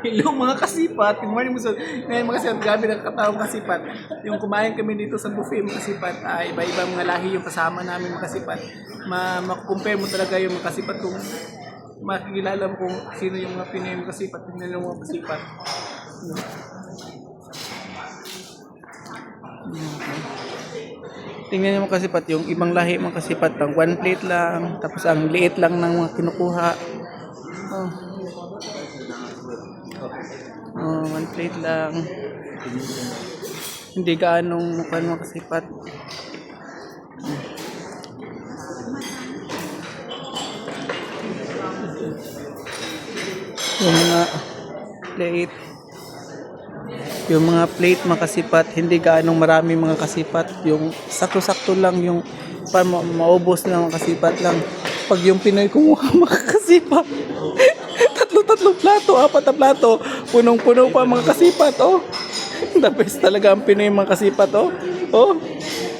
Hello mga kasipat, good morning mga ngayon mga kasipat, grabe ng katawang kasipat. Yung kumain kami dito sa buffet mga kasipat, iba-ibang mga lahi yung kasama namin mga kasipat. Makukumpare mo talaga yung mga kasipat kung makikilala mo kung sino yung mga Pinoy mga kasipat, tingnan yung mga kasipat. Tingnan niyo mga kasipat, yung ibang lahi mga kasipat, ang one plate lang, tapos ang liit lang ng mga kinukuha. Oh. Oh, one plate lang. Hindi gaanong mukha mga kasipat. Yung mga plate. Yung mga plate mga kasipat, hindi gaanong marami mga kasipat. Yung sakto-sakto lang yung para maubos na mga kasipat lang. Pag yung Pinoy kumuha mga kasipat. Tatlong plato, apat na plato. Punong-puno pa mga kasipat, oh. The best talaga ang Pinoy mga kasipat, oh. Oh.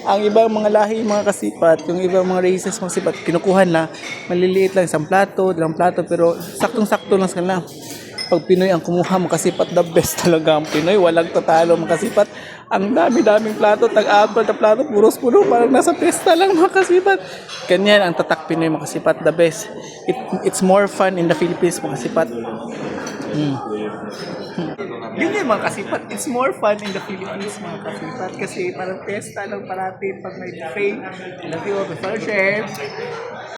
Ang ibang mga lahi mga kasipat, yung ibang mga races mga kasipat, kinukuha na, maliliit lang, isang plato, dalawang plato, pero saktong-sakto lang sila. Pag Pinoy ang kumuha mga kasipat, the best talaga ang Pinoy. Walang tatalo mga kasipat. Ang dami-daming plato, tag-apat na plato, puros puno, parang nasa pesta lang mga kasipat. Ganyan ang tatak Pinoy mga kasipat, the best. It's more fun in the Philippines mga kasipat. Yun yung mga kasipat. It's more fun in the Philippines mga kasipat kasi parang pesta lang parati pag may buffet. Love you all. Before share.